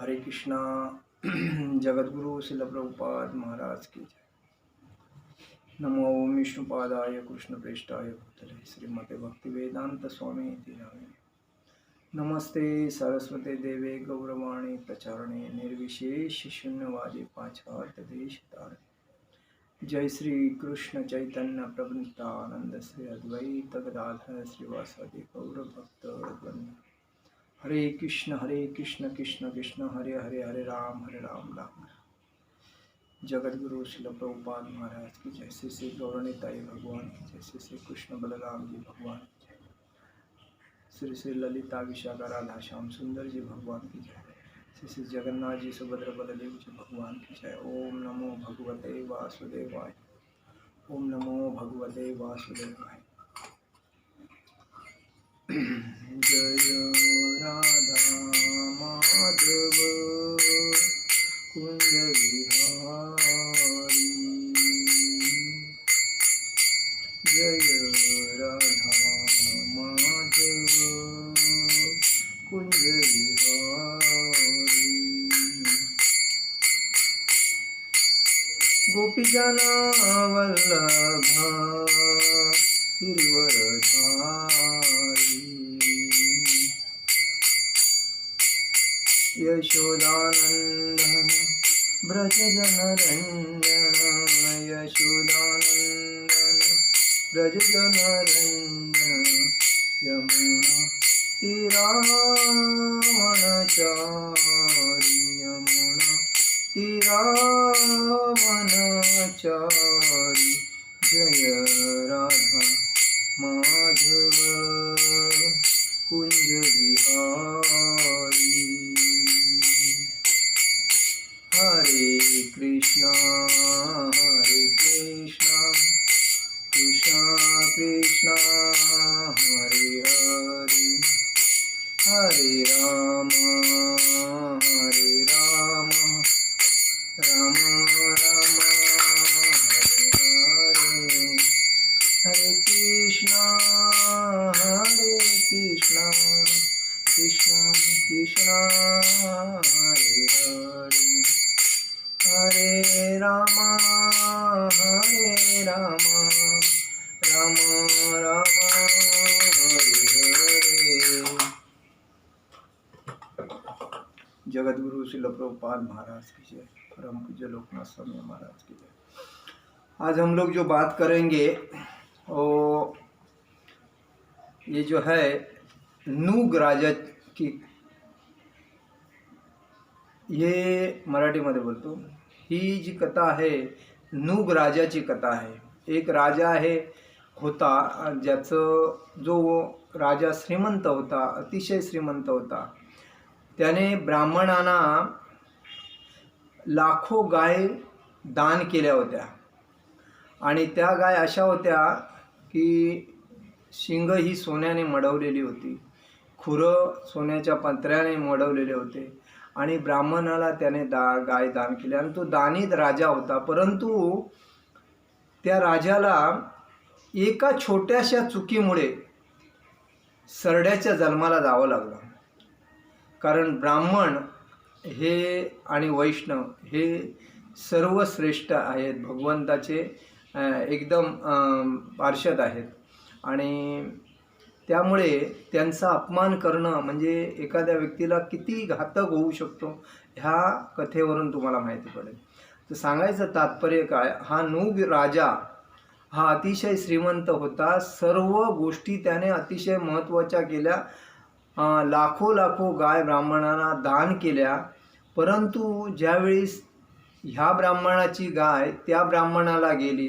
हरे कृष्णा। जगद्गुरु शिल प्रभुपाद महाराज की जय। नमो ओम विष्णुपादाय कृष्णप्रेष्ठाय भूतले श्रीमते भक्तिवेदांत स्वामी इति नामिने। नमस्ते सरस्वते देवे गौरवाणी प्रचारणे निर्विशेष शून्यवादी पाश्चात देश तारणे। जय श्री कृष्ण चैतन्य प्रभु नित्यानंद श्री अद्वैत गदाधर श्रीवासादि गौर भक्त वृंद। हरे कृष्ण कृष्ण कृष्ण हरे हरे, हरे राम राम राम। जगद्गुरु शिल प्रभुपाद महाराज की जय। श्री श्री गौरनिताई भगवान की जय। श्री श्री कृष्ण बलराम जी भगवान की जय। श्री श्री ललिता विशाखा राधा श्याम सुंदर जी भगवान की जय। श्री श्री जगन्नाथ जी सुभद्र बलदेव जी भगवान की जय। ओम नमो भगवते वासुदेवाय। ओम नमो भगवते वासुदेवाय। जय राधा माधव कुंज विहारी। जय राधा माधव कुंज विहारी। गोपीजन वल्लभा गिरिवरधारी। यशोदानंदन ब्रज जनरंजन। यशोदानंदन ब्रज जनरंजन। यमुना तीरावनचारी। यमुना तीरावनचारी। जय राधा माधव कुंज विहारी। हरे कृष्णा कृष्णा कृष्णा हरे हरे, हरे राम राम राम हरे हरे। हरे कृष्णा कृष्णा कृष्णा हरे हरे, हरे राम राम राम हरे हरे। जगद्गुरु शिल प्रभुपाद महाराज की जय। परम पूज्य लोकनाथ स्वामी महाराज की जय। आज हम लोग जो बात करेंगे वो ये जो है नूग राजा की, ये मराठीमध्ये बोलतो, ही जी कथा आहे नूग राजाची कथा आहे। एक राजा आहे होता, ज्याचं जो राजा श्रीमंत होता, अतिशय श्रीमंत होता। त्याने ब्राह्मणांना लाखो गाय दान केल्या होत्या आणि त्या गाय अशा होत्या की शिंग ही सोन्याने मडवलेली होती, खुरं सोन्याच्या पंत्र्याने मडवलेले होते आणि ब्राह्मणाला त्याने गाय दान केली आणि तो दानीत राजा होता। परंतु त्या राजाला एका छोट्याशा चुकीमुळे सरड्याच्या जन्माला जावं लागलं। कारण ब्राह्मण हे आणि वैष्णव हे सर्वश्रेष्ठ आहेत, भगवंताचे एकदम पार्षद आहेत आणि त्यामुळे त्यांचा अपमान करणं म्हणजे एखाद्या व्यक्तीला किती घातक होऊ शकतो ह्या कथेवरून तुम्हाला माहिती पडेल। तर सांगायचं तात्पर्य काय, हा नूग राजा हा अतिशय श्रीमंत होता, सर्व गोष्टी त्याने अतिशय महत्त्वाच्या केल्या, लाखो गाय ब्राह्मणांना दान केल्या। परंतु ज्यावेळेस ह्या ब्राह्मणाची गाय त्या ब्राह्मणाला गेली,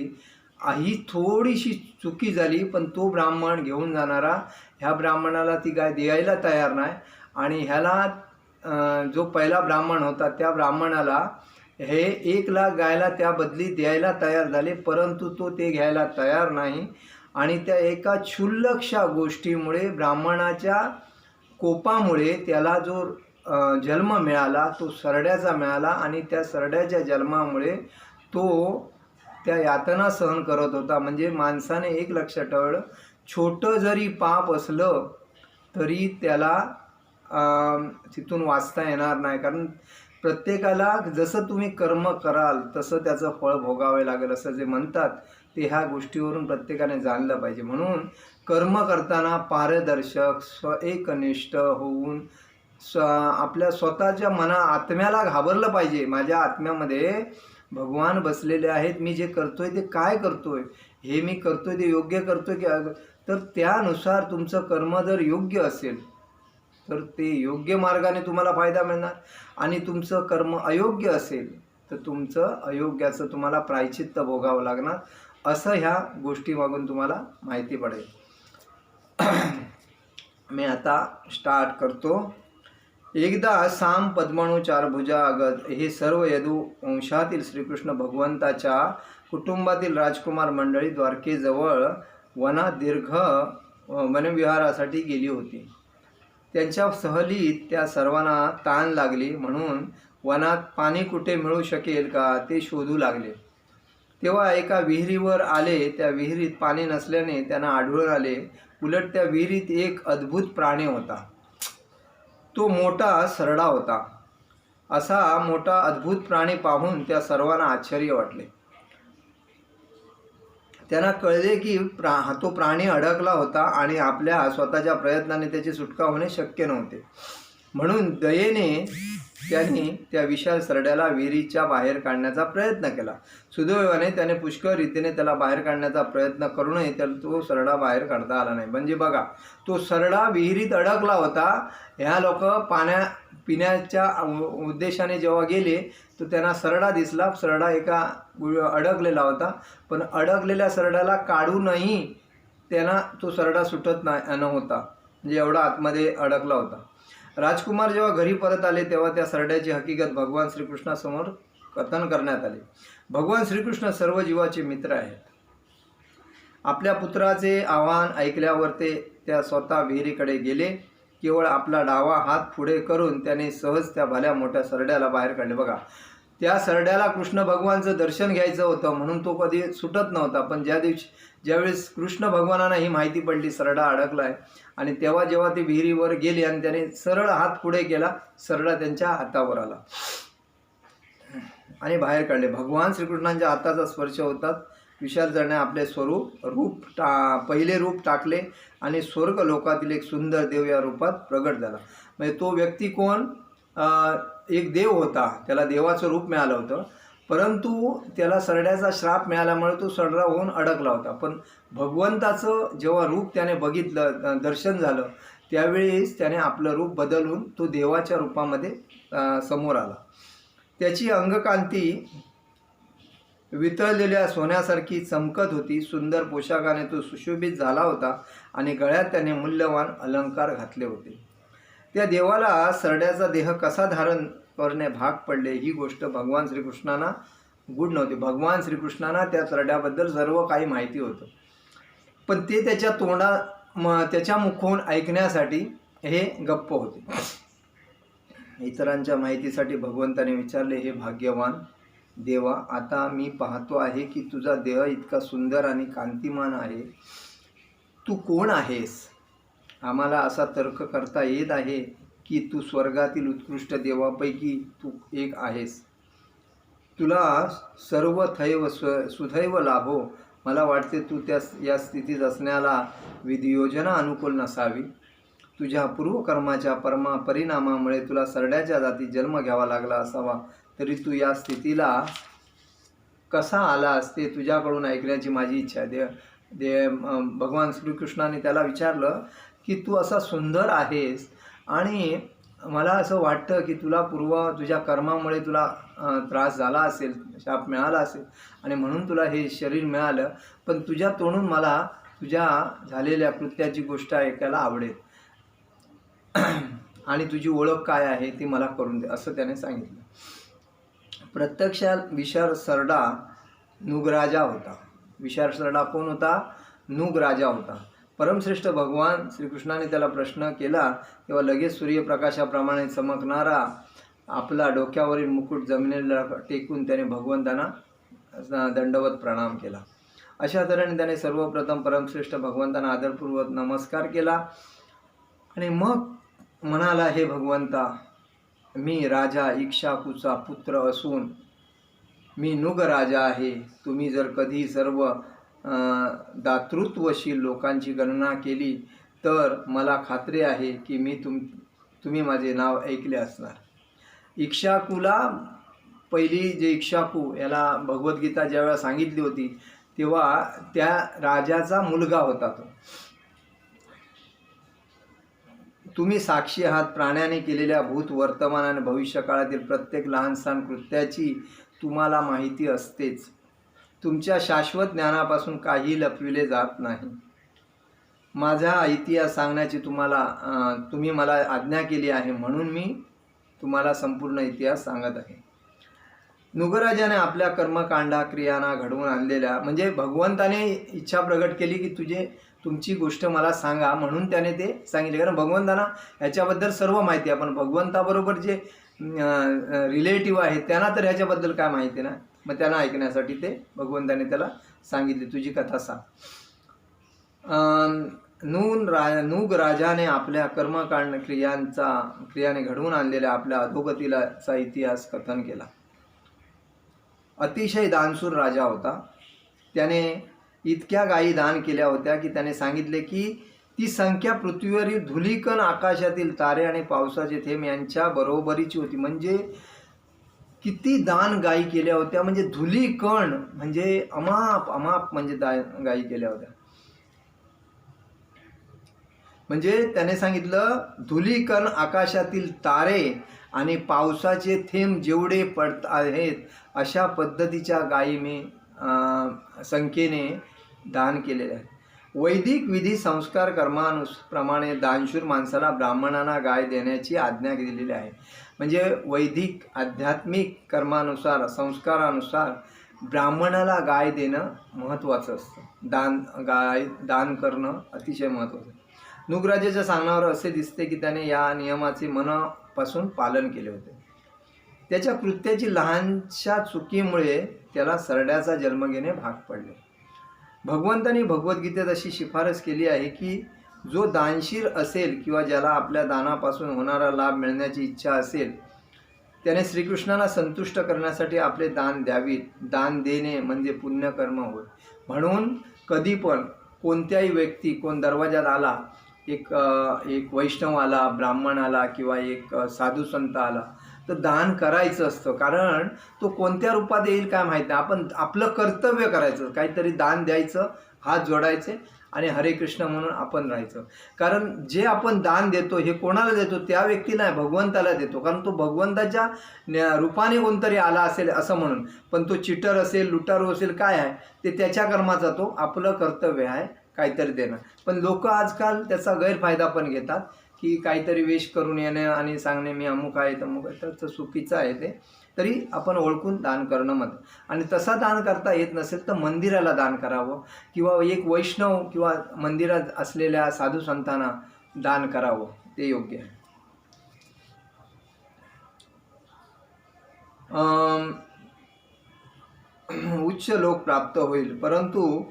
ही थोडीशी चुकी झाली, पण तो ब्राह्मण घेऊन जाणारा ह्या ब्राह्मणाला ती गाय द्यायला तयार नाही आणि ह्याला जो पहिला ब्राह्मण होता त्या ब्राह्मणाला हे 1 लाख गायला त्या बदली द्यायला तयार झाले, परंतु तो ते घ्यायला तयार नाही आणि त्या एका क्षुल्लकशा गोष्टीमुळे ब्राह्मणाच्या कोपामुळे त्याला जो जन्म मिळाला तो सरड्याचा मिळाला आणि त्या सरड्याच्या जन्मामुळे तो त्या यातना सहन करत होता। म्हणजे माणसाने एक लक्षात ठेवलं, छोटं जरी पाप असलं तरी त्याला तिथून वाचता येणार नाही, कारण प्रत्येकाला जसं तुम्ही कर्म कराल तसं त्याचं फळ भोगावे लागेल असं जे म्हणतात ते ह्या गोष्टीवरून प्रत्येकाने जाणलं पाहिजे. म्हणून कर्म करताना पारदर्शक एकनिष्ठ होऊन आपल्या स्वतःच्या आत्म्याला घाबरलं पाहिजे. माझ्या आत्म्यामध्ये भगवान बसलेले आहेत, मी जे करतोय ते काय करतोय, हे मी करतोय ते योग्य करतोय की तर त्यानुसार तुमचं कर्म जर योग्य असेल तर ते योग्य मार्गाने तुम्हाला फायदा मिळणार, आणि तुमचं कर्म अयोग्य असेल तर तुमचं अयोग्याचं तुम्हाला प्रायश्चित्त भोगावं लागणार, असं ह्या गोष्टीमागून तुम्हाला माहिती पडेल. मी आता स्टार्ट करतो. एकदा साम पद्मणू चारभुजा अगद हे सर्व यदू वंशातील श्रीकृष्ण भगवंताच्या कुटुंबातील राजकुमार मंडळी द्वारकेजवळ वनात दीर्घ वनविहारासाठी गेली होती. त्यांच्या सहलीत त्या सर्वांना ताण लागली, म्हणून वनात पाणी कुठे मिळू शकेल का ते शोधू लागले. तेव्हा एका विहिरीवर आले. त्या विहिरीत पाणी नसल्याने त्यांना आढळून आले, उलट त्या विहिरीत एक अद्भुत प्राणी होता. तो मोठा सरडा होता. असा मोठा अद्भुत प्राणी पाहून त्या सर्वांना आश्चर्य वाटले. त्यांना कळले की तो प्राणी अडकला होता आणि आपल्या स्वतःच्या प्रयत्नाने त्याची सुटका होणे शक्य नव्हते. म्हणून दयेने त्यांनी त्या विशाल सरड्याला विहिरीच्या बाहेर काढण्याचा प्रयत्न केला. सुदैवाने त्याने पुष्कळ रीतीने त्याला बाहेर काढण्याचा प्रयत्न करूनही त्याला तो सरडा बाहेर काढता आला नाही. म्हणजे बघा, तो सरडा विहिरीत अडकला होता. ह्या लोक पिण्याच्या उद्देशाने जेव्हा गेले तर त्यांना सरडा दिसला. सरडा एका अडकलेला होता, पण अडकलेल्या सरड्याला काढूनही त्यांना तो सरडा सुटत नव्हता, म्हणजे एवढा आतमध्ये अडकला होता. राजकुमार जेव्हा घरी परत आले तेव्हा त्या सरड्याची हकीकत भगवान श्रीकृष्णासमोर कथन करण्यात आले. भगवान श्रीकृष्ण सर्व जीवाचे मित्र आहेत. आपल्या पुत्राचे आवाहन ऐकल्यावर त्या स्वतः विहिरीकडे गेले. केवळ आपला डावा हात पुढे करून त्याने सहज त्या भल्या मोठ्या सरड्याला बाहेर काढले. बघा, त्या सरड्याला कृष्ण भगवानचं दर्शन घ्यायचं होतं म्हणून तो कधी सुटत नव्हता. पण ज्यावेळेस कृष्ण भगवानांना ही माहिती पडली सरडा अडकला आहे, आणि तेव्हा जेव्हा ते विहिरीवर गेले आणि त्याने सरळ हात पुढे केला, सरडा त्यांच्या हातावर आला आणि बाहेर काढले. भगवान श्रीकृष्णांच्या हाताचा स्पर्श होतात विशाल जळणे आपले पहिले रूप टाकले आणि स्वर्ग लोकातील एक सुंदर देव या रूपात प्रगट झाला. म्हणजे तो व्यक्ती कोण? एक देव होता. त्याला देवाचं रूप मिळालं होतं, परंतु त्याला सरड्याचा श्राप मिळाल्यामुळे तो सरडा होऊन अडकला होता. पण भगवंताचं जेव्हा रूप त्याने बघितलं, दर्शन झालं, त्यावेळेस त्याने आपलं रूप बदलून तो देवाच्या रूपामध्ये समोर आला. त्याची अंगकांती वितळलेल्या सोन्यासारखी चमकत होती. सुंदर पोशाखाने तो सुशोभित झाला होता आणि गळ्यात त्याने मूल्यवान अलंकार घातले होते. त्या देवाला सरड्याचा देह कसा धारण करणे भाग पडले ही गोष्ट भगवान श्रीकृष्णांना गूढ नव्हती. भगवान श्रीकृष्णांना त्या सरड्याबद्दल सर्व काही माहिती होतं, पण ते त्याच्या मुखून ऐकण्यासाठी हे गप्प होते. इतरांच्या माहितीसाठी भगवंताने विचारले, हे भाग्यवान देवा, आता मी पाहतो आहे की तुझा देह इतका सुंदर आणि कांतिमान आहे. तू कोण आहेस? आम्हाला असा तर्क करता येत आहे की तू स्वर्गातील उत्कृष्ट देवापैकी तू एक आहेस. तुला सर्व सुदैव लाभो. मला वाटते तू या स्थितीत असण्याला विधियोजना अनुकूल नसावी. तुझ्या पूर्वकर्माच्या परिणामामुळे तुला सरड्याच्या जाती जन्म घ्यावा लागला असावा, तरी तू या स्थितीला कसा आलास ते तुझ्याकडून ऐकण्याची माझी इच्छा आहे. भगवान श्रीकृष्णाने त्याला विचारलं की तू असा सुंदर आहेस आणि मला असं वाटतं की तुझ्या कर्मामुळे तुला त्रास झाला असेल, शाप मिळाला असेल आणि म्हणून तुला हे शरीर मिळालं, पण तुझ्या तोंडून मला तुझ्या झालेल्या कृत्याची गोष्ट ऐकायला आवडेल आणि तुझी ओळख काय आहे ती मला करून दे, असं त्याने सांगितलं. प्रत्यक्षात विशाल सरडा नूगराजा होता. विशाल सरडा कोण होता? नूगराजा होता. परमश्रेष्ठ भगवान श्रीकृष्णाने त्याला प्रश्न केला तेव्हा लगेच सूर्यप्रकाशाप्रमाणे चमकणारा आपला डोक्यावरील मुकुट जमिनीला टेकून त्याने भगवंतांना दंडवत प्रणाम केला. अशा तऱ्हेने त्याने सर्वप्रथम परमश्रेष्ठ भगवंतांना आदरपूर्वक नमस्कार केला आणि मग म्हणाला, हे भगवंता, मी राजा इक्ष्वाकूचा पुत्र असून मी नुग राजा आहे. तुम्ही जर कधी सर्व दातृत्वशील लोकांची गणना केली तर मला खात्री आहे की तुम्ही माझे नाव ऐकले असणार. इक्ष्वाकूला पहिली जे इक्ष्वाकू याला भगवद्गीता ज्यावेळेला सांगितली होती तेव्हा त्या राजाचा मुलगा होता तो. तुम्ही साक्षी आहात प्राण्याने केलेल्या भूत, वर्तमान आणि भविष्य काळातील प्रत्येक लहान सहान कृत्याची तुम्हाला माहिती असतेच. तुमच्या शाश्वत ज्ञानापासून काही लपविले जात नाही. माझा इतिहास सांगण्याची तुम्ही मला आज्ञा केली आहे म्हणून मी तुम्हाला संपूर्ण इतिहास सांगत आहे. नुगराजाने आपल्या कर्मकांडा क्रियांना घडवून आणलेल्या, म्हणजे भगवंताने इच्छा प्रगट केली की तुमची गोष्ट मला सांगा म्हणून त्याने ते सांगितले. कारण भगवंतांना ह्याच्याबद्दल सर्व माहिती आहे, पण भगवंताबरोबर जे रिलेटिव्ह आहेत त्यांना तर ह्याच्याबद्दल काय माहिती ना. मग त्यांना ऐकण्यासाठी ते भगवंताने त्याला सांगितले, तुझी कथा सांग. नूग राजाने आपल्या कर्मकांड क्रियाने घडवून आणलेल्या आपल्या अधोगतीचा इतिहास कथन केला. अतिशय दानशूर राजा होता. त्याने इतक्या गायी दान केल्या होत्या की त्याने सांगितले की ती संख्या पृथ्वीवरील धुलीकण, आकाशातील तारे आणि पावसाचे थेंब यांच्या बरोबरीची होती. म्हणजे किती दान गायी केल्या होत्या, म्हणजे धुलीकण म्हणजे अमाप म्हणजे गायी केल्या होत्या. म्हणजे त्याने सांगितलं धुलीकण, आकाशातील तारे आणि पावसाचे थेंब जेवढे पडत आहेत अशा पद्धतीच्या गायी मी संख्येने दान केलेल्या आहेत. वैदिक विधी संस्कार कर्माप्रमाणे दानशूर माणसाला ब्राह्मणांना गाय देण्याची आज्ञा दिलेली आहे. म्हणजे वैदिक आध्यात्मिक कर्मानुसार संस्कारानुसार ब्राह्मणाला गाय देणं महत्त्वाचं असतं. दान करणं अतिशय महत्त्वाचं. नुगराजाच्या सांगण्यावर असे दिसते की त्याने या नियमाचे मनापासून पालन केले होते. त्याच्या कृत्याची लहानशा चुकीमुळे त्याला सरड्याचा जन्म घेणे भाग पडले. भगवंतांनी भगवद्गीतेत अशी शिफारस केली आहे की जो दानशीर असेल किंवा ज्याला आपल्या दानापासून होणारा लाभ मिळण्याची इच्छा असेल त्याने श्रीकृष्णाला संतुष्ट करण्यासाठी आपले दान द्यावीत. दान देणे म्हणजे पुण्यकर्म होय. म्हणून कधी पण कोणत्याही व्यक्ती कोण दरवाजात आला, एक वैष्णव आला, ब्राह्मण आला किंवा एक साधू संत आला तर दान करायचं असतं. कारण तो कोणत्या रूपात येईल काय माहीत नाही. आपण आपलं कर्तव्य करायचं, काहीतरी दान द्यायचं, हात जोडायचे आणि हरे कृष्ण म्हणून आपण राहायचं. कारण जे आपण दान देतो हे कोणाला देतो, त्या व्यक्तीला नाही, भगवंताला देतो. कारण तो भगवंताच्या रूपाने कोणतरी आला असेल असं म्हणून. पण तो चिटर असेल, लुटारू असेल, काय आहे ते त्याच्या कर्माचा, तो आपलं कर्तव्य आहे काहीतरी देणं. पण लोक आजकाल त्याचा गैरफायदा पण घेतात की काहीतरी वेश करून येणे आणि सांगणे मी अमुक आहे तमुक आहे, तर चुकीचं आहे ते. तरी आपण ओळखून दान करणं मत. आणि तसा दान करता येत नसेल तर मंदिराला दान करावं किंवा एक वैष्णव किंवा मंदिरात असलेल्या साधू संतांना दान करावं, ते योग्य आहे. उच्च लोक प्राप्त होईल, परंतु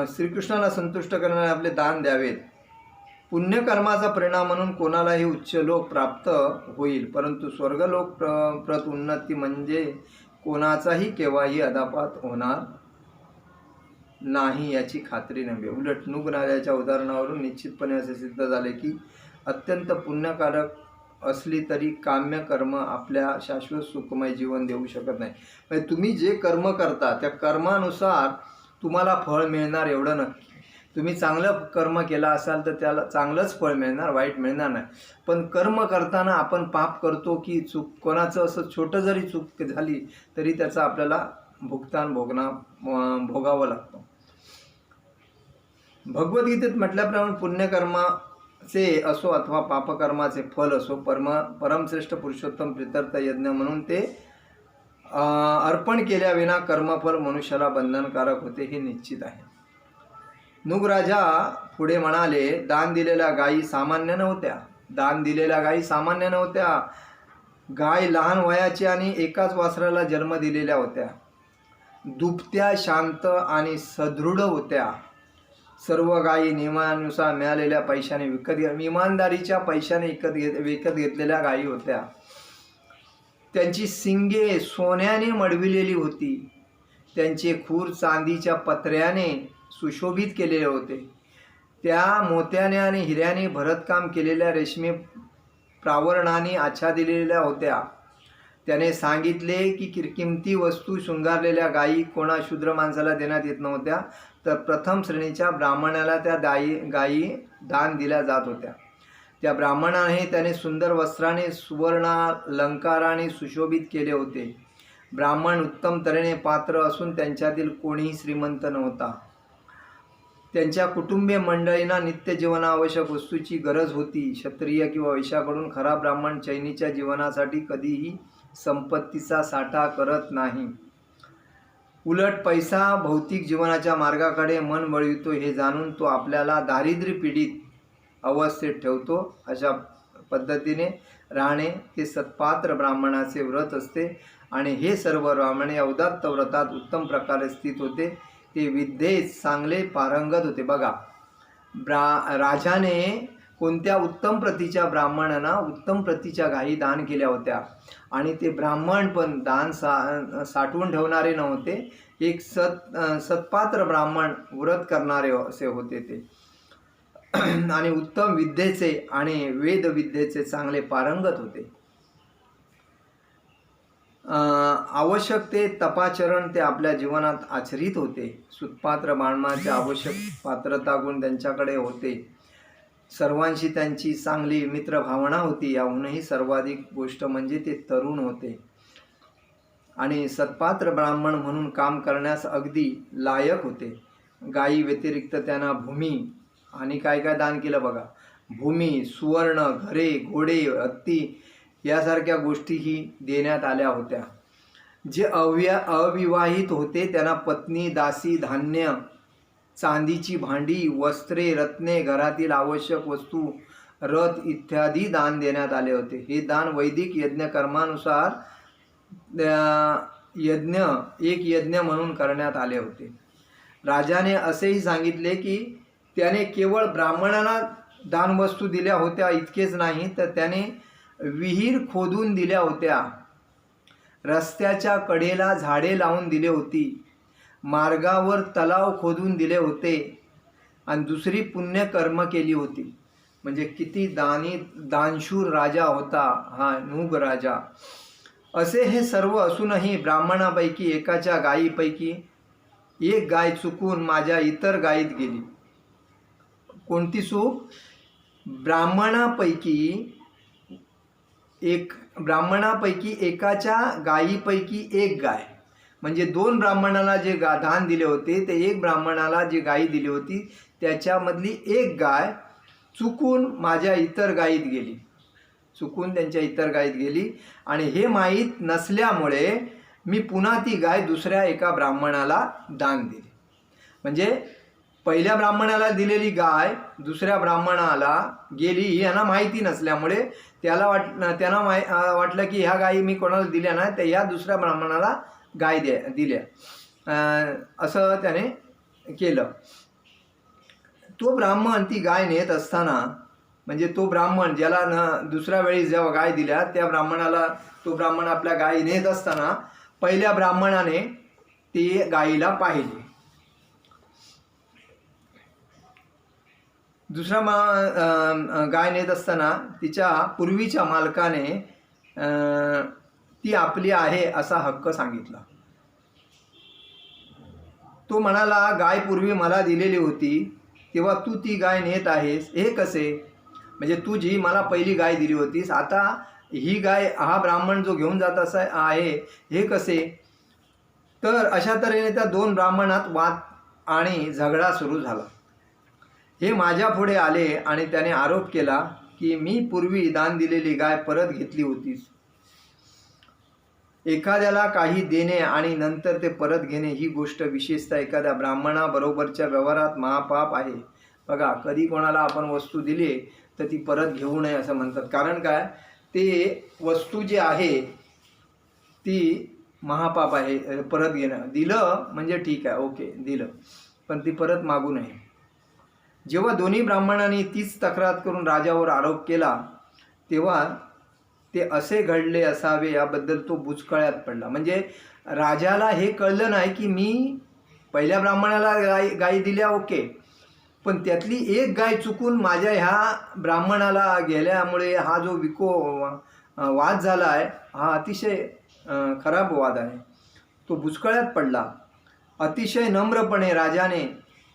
श्रीकृष्णाला संतुष्ट करणारे आपले दान द्यावेत. पुण्यकर्माचा परिणाम म्हणून कोणालाही उच्च लोक प्राप्त होईल, परंतु स्वर्गलोक प्रत उन्नती म्हणजे कोणाचाही केव्हाही अदापात होणार नाही याची खात्री नव्हे. उलट नुगराजाच्या उदाहरणावरून निश्चितपणे असे सिद्ध झाले की अत्यंत पुण्यकारक असली तरी काम्य कर्म आपल्या शाश्वत सुखमय जीवन देऊ शकत नाही. म्हणजे तुम्ही जे कर्म करता त्या कर्मानुसार तुम्हाला फळ मिळणार एवढं नक्की. तुम्ही चांगलं कर्म केला असाल तर त्याला चांगलंच फळ मिळणार, वाईट मिळणार नाही. पण कर्म करताना आपण पाप करतो की कोणाचं असं छोटं जरी चूक झाली तरी त्याचा आपल्याला भुगतान भोगावं लागतं. भगवद्गीतेत म्हटल्याप्रमाणे पुण्यकर्माचे असो अथवा पापकर्माचे फल असो, परमश्रेष्ठ पुरुषोत्तम प्रित्यर्थ यज्ञ म्हणून ते अर्पण केल्याविना कर्मफल मनुष्याला बंधनकारक होते हे निश्चित आहे. नुगराजा पुढे म्हणाले, दान दिलेल्या गायी सामान्य नव्हत्या. गाय लहान वयाची आणि एकाच वासराला जन्म दिलेल्या होत्या. दुभत्या, शांत आणि सदृढ होत्या. सर्व गायी नियमानुसार मिळालेल्या पैशाने इमानदारीच्या पैशाने विकत घेतलेल्या गायी होत्या. त्यांची शिंगे सोन्याने मढविलेली होती. त्यांचे खूर चांदीच्या पत्र्याने सुशोभित केलेले होते. त्या मोत्याने आणि हिऱ्याने भरतकाम केलेल्या रेशमी प्रावरणाने आच्छादिलेल्या होत्या. त्याने सांगितले की किंमती वस्तू शृंगारलेल्या गायी कोणा शूद्र माणसाला देण्यात येत नव्हत्या, तर प्रथम श्रेणीच्या ब्राह्मणाला त्या गायी दान दिल्या जात होत्या. त्या ब्राह्मणाने त्याने सुंदर वस्त्राने सुवर्णालंकाराने सुशोभित केले होते. ब्राह्मण उत्तम तऱ्हेने पात्र असून त्यांच्यातील कोणीही श्रीमंत नव्हता. त्यांच्या कुटुंबीय मंडळींना नित्य जीवनावश्यक वस्तूची गरज होती. क्षत्रिय किंवा वैश्याकडून खरा ब्राह्मण चैनीच्या जीवनासाठी कधीही संपत्तीचा साठा करत नाही. उलट पैसा भौतिक जीवनाच्या मार्गाकडे मन वळवितो हे जाणून तो आपल्याला दारिद्र्य पीडित अवस्थेत ठेवतो. अशा पद्धतीने राहणे हे सत्पात्र ब्राह्मणाचे व्रत असते. आणि हे सर्व ब्राह्मणे अवदात्त व्रतात उत्तम प्रकारे स्थित होते. ते विद्येत चांगले पारंगत होते. बघा, राजाने कोणत्या उत्तम प्रतीच्या ब्राह्मणांना उत्तम प्रतीच्या गायी दान केल्या होत्या. आणि ते ब्राह्मण पण दान साठवून ठेवणारे नव्हते. एक सत्पात्र ब्राह्मण व्रत करणारे असे होते ते. आणि उत्तम विद्येचे आणि वेदविद्येचे चांगले पारंगत होते. आवश्यक ते तपाचरण ते आपल्या जीवनात आचरित होते. सुतपात्र ब्राह्मणाचे आवश्यक पात्रता गुण त्यांच्याकडे होते. सर्वांशी त्यांची चांगली मित्रभावना होती. याहूनही सर्वाधिक गोष्ट म्हणजे ते तरुण होते आणि सत्पात्र ब्राह्मण म्हणून काम करण्यास अगदी लायक होते. गायी व्यतिरिक्त त्यांना भूमी आणि काय काय दान केलं बघा. भूमी, सुवर्ण, घरे, घोडे, हत्ती यासारख्या गोष्टीही देण्यात आल्या होत्या. जे अविवाहित होते त्यांना पत्नी, दासी, धान्य, चांदीची भांडी, वस्त्रे, रत्ने, घरातील आवश्यक वस्तू, रथ इत्यादी दान देण्यात आले होते. हे दान वैदिक यज्ञकर्मानुसार एक यज्ञ म्हणून करण्यात आले होते. राजाने असेही सांगितले की त्याने केवळ ब्राह्मणांना दानवस्तू दिल्या होत्या इतकेच नाही, तर त्याने विहीर खोदून दिल्या होत्या. रस्त्याच्या कडेला झाडे लावून दिली होती. मार्गावर तलाव खोदून दिले होते आणि दुसरी पुण्यकर्म केली होती. म्हणजे किती दानशूर राजा होता हा नूग राजा. असे हे सर्व असूनही ब्राह्मणापैकी एकाच्या गायीपैकी एक गाय चुकून माझ्या इतर गायीत गेली. कोणती चूक? ब्राह्मणापैकी एकाच्या गायीपैकी एक गाय, म्हणजे दोन ब्राह्मणाला जे दान दिले होते ते एक ब्राह्मणाला जी गायी दिली होती त्याच्यामधली एक गाय चुकून माझ्या इतर गायीत गेली. चुकून त्यांच्या इतर गायीत गेली आणि हे माहीत नसल्यामुळे मी पुन्हा ती गाय दुसऱ्या एका ब्राह्मणाला दान दिली. म्हणजे पहिल्या ब्राह्मणाला दिलेली गाय दुसऱ्या ब्राह्मणाला गेली ही यांना माहिती नसल्यामुळे त्यांना वाटलं की ह्या गायी मी कोणाला दिल्या नाही, तर ह्या दुसऱ्या ब्राह्मणाला गाय दिल्या, असं त्याने केलं. तो ब्राह्मण ती गाय नेत असताना, म्हणजे तो ब्राह्मण ज्याला दुसऱ्या वेळी जेव्हा गाय दिल्या त्या ब्राह्मणाला, तो ब्राह्मण आपल्या गायी नेत असताना पहिल्या ब्राह्मणाने ती गायीला पाहिली. दुसरा गाय नेत असताना तिच्या पूर्वीच्या मालकाने ती आपली आहे असा हक्क सांगितला. तो म्हणाला, गाय पूर्वी मला दिलेली होती तेव्हा तू ती गाय नेत आहेस, हे कसे? म्हणजे तू जी मला पहिली गाय दिली होतीस, आता ही गाय हा ब्राह्मण जो घेऊन जात असा आहे, हे कसे? तर अशा तऱ्हेने त्या दोन ब्राह्मणात वाद आणि झगडा सुरू झाला. हे माझ्या पुढे आले आणि त्याने आरोप केला की मी पूर्वी दान दिलेली गाय परत घेतली होतीस. एखाद्याला काही देणे आणि नंतर ते परत घेणे ही गोष्ट विशेषतः एखाद्या ब्राह्मणाबरोबरच्या व्यवहारात महापाप आहे. बघा, कधी कोणाला आपण वस्तू दिली तर ती परत घेऊ नये असं म्हणतात. कारण काय, ते वस्तू जी आहे ती महापाप आहे. परत घेणं, दिलं म्हणजे ठीक आहे, ओके दिलं, पण ती परत मागू नये. जेव्हा दोन्ही ब्राह्मणांनी तीच तक्रार करून राजावर आरोप केला तेव्हा ते असे घडले असावे याबद्दल तो बुचकळ्यात पडला. म्हणजे राजाला हे कळलं नाही की मी पहिल्या ब्राह्मणाला गायी दिल्या ओके, पण त्यातली एक गाय चुकून माझ्या ह्या ब्राह्मणाला गेल्यामुळे हा जो वाद झाला आहे हा अतिशय खराब वाद आहे. तो बुचकळ्यात पडला. अतिशय नम्रपणे राजाने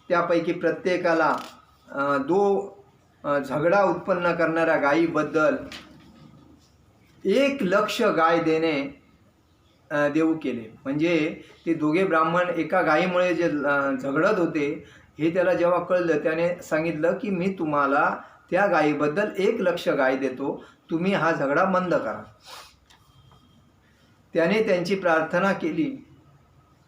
त्यापैकी प्रत्येकाला झगडा उत्पन्न करणाऱ्या गायीबद्दल 1,00,000 गाय देऊ केले. म्हणजे ते दोघे ब्राह्मण एका गायीमुळे जे झगडत होते हे त्याला जेव्हा कळलं त्याने सांगितलं की मी तुम्हाला त्या गायीबद्दल 1,00,000 गाय देतो, तुम्ही हा झगडा बंद करा. त्याने त्यांची प्रार्थना केली.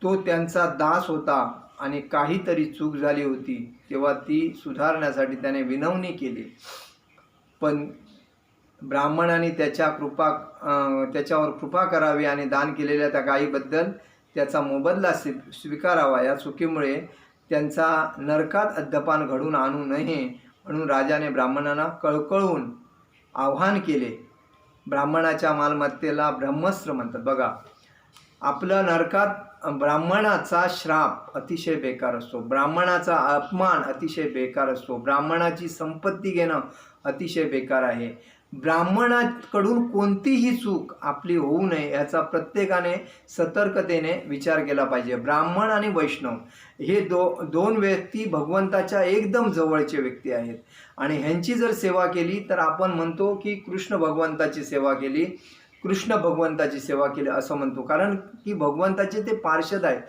तो त्यांचा दास होता आणि काहीतरी चूक झाली होती तेव्हा ती सुधारण्यासाठी त्याने विनवणी केली. पण ब्राह्मणांनी त्याच्यावर कृपा करावी आणि दान केलेल्या त्या गायीबद्दल त्याचा मोबदला स्वीकारावा. या चुकीमुळे त्यांचा नरकात अद्यपान घडून आणू नये म्हणून राजाने ब्राह्मणांना कळकळून आवाहन केले. ब्राह्मणाच्या मालमत्तेला ब्रह्मस्त्र म्हणतात. बघा, आपलं नरकात ब्राह्मणाचा श्राप अतिशय बेकार असतो, ब्राह्मणाचा अपमान अतिशय बेकार असतो, ब्राह्मणाची संपत्ती घेणं अतिशय बेकार आहे. ब्राह्मणाकडून कोणतीही चूक आपली होऊ नये याचा प्रत्येकाने सतर्कतेने विचार केला पाहिजे. ब्राह्मण आणि वैष्णव हे दोन व्यक्ती भगवंताच्या एकदम जवळचे व्यक्ती आहेत आणि ह्यांची जर सेवा केली तर आपण म्हणतो की कृष्ण भगवंताची सेवा केली असं म्हणतो. कारण की भगवंताचे ते पार्षद आहेत.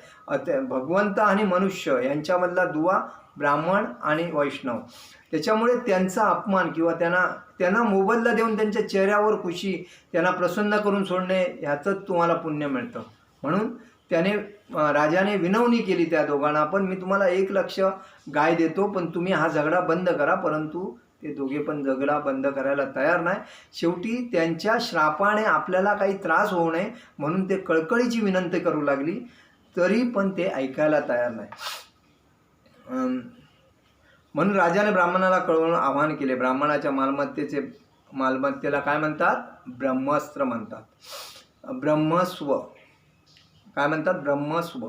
भगवंत आणि मनुष्य यांच्यामधला दुवा ब्राह्मण आणि वैष्णव. त्याच्यामुळे त्यांचा अपमान किंवा त्यांना मोबदला देऊन त्यांच्या चेहऱ्यावर खुशी, त्यांना प्रसन्न करून सोडणे ह्याचंच तुम्हाला पुण्य मिळतं. म्हणून राजाने विनवणी केली त्या दोघांना, पण मी तुम्हाला 1,00,000 गाय देतो, पण तुम्ही हा झगडा बंद करा. परंतु ते दोघे पण झगडा बंद करायला तयार नाही. शेवटी त्यांच्या श्रापाने आपल्याला काही त्रास होऊ नये म्हणून ते कळकळीची विनंती करू लागली, तरी पण ते ऐकायला तयार नाही. म्हणून राजाने ब्राह्मणाला कळवून आवाहन केले. ब्राह्मणाच्या मालमत्तेला काय म्हणतात? ब्रह्मस्त्र म्हणतात. ब्रह्मस्व काय म्हणतात? ब्रह्मस्व.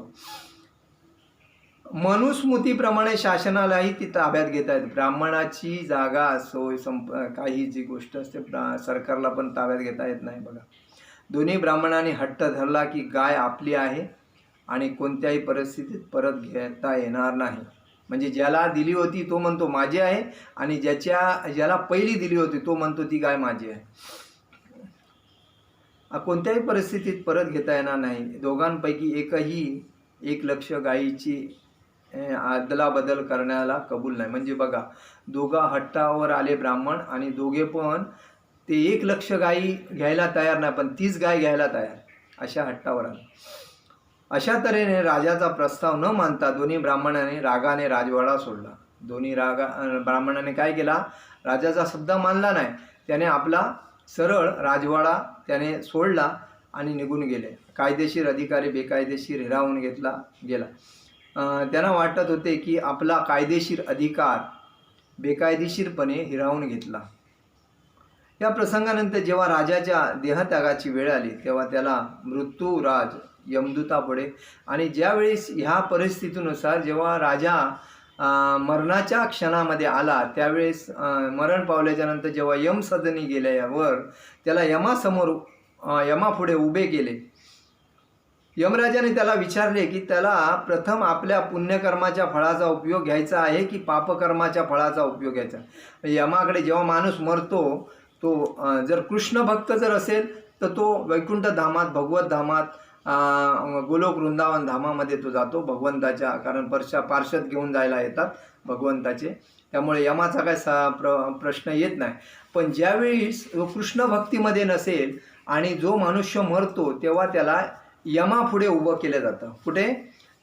मनुस्मृतीप्रमाणे शासनालाही ती ताब्यात घेता येते. ब्राह्मणाची जागा सोय काही जी गोष्ट असते सरकारला पण ताब्यात घेता येत नाही. बघा, दोन्ही ब्राह्मणांनी हट्ट धरला की गाय आपली आहे आणि कोणत्याही परिस्थितीत परत घेता येणार नाही. म्हणजे ज्याला दिली होती तो म्हणतो माझी आहे आणि ज्याला पहिली दिली होती तो म्हणतो ती गाय माझी आहे. कोणत्याही परिस्थितीत परत घेता येणार नाही. दोघांपैकी एकही 1,00,000 गायीची अदलाबदल करण्याला कबूल नाही. म्हणजे बघा, दोघा हट्टावर आले ब्राह्मण आणि दोघे पण ते 1,00,000 गायी घ्यायला तयार नाही, पण तीच गाय घ्यायला तयार, अशा हट्टावर आले. अशा तऱ्हेने राजाचा प्रस्ताव न मानता दोन्ही ब्राह्मणांनी रागाने राजवाडा सोडला. ब्राह्मणाने काय केला? राजाचा शब्द मानला नाही. त्याने आपला सरळ राजवाडा त्याने सोडला आणि निघून गेले. कायदेशीर अधिकारी बेकायदेशीर हिरावून घेतला गेला. त्यांना वाटत होते की आपला कायदेशीर अधिकार बेकायदेशीरपणे हिरावून घेतला. या प्रसंगानंतर जेव्हा राजाच्या देहत्यागाची वेळ आली तेव्हा त्याला मृत्यूराज यमदूतापुढे आणि ज्यावेळेस ह्या परिस्थितीनुसार जेव्हा राजा मरणाच्या क्षणामध्ये आला त्यावेळेस मरण पावल्याच्या नंतर जेव्हा यमसदनी गेल्यावर त्याला यमापुढे उभे केले. यमराजाने त्याला विचारले की त्याला प्रथम आपल्या पुण्यकर्माच्या फळाचा उपयोग घ्यायचा आहे की पापकर्माच्या फळाचा उपयोग घ्यायचा. यमाकडे जेव्हा माणूस मरतो तो जर कृष्ण भक्त जर असेल तर तो वैकुंठ धामात, भगवत धामात, गोलोक वृंदावन धामामध्ये तो जातो भगवंताच्या, कारण पार्षद घेऊन जायला येतात भगवंताचे, त्यामुळे यमाचा काय प्रश्न येत नाही. पण ज्यावेळी कृष्ण भक्तीमध्ये नसेल आणि जो मनुष्य मरतो तेव्हा त्याला यमापुढे उभं केलं जातं. कुठे?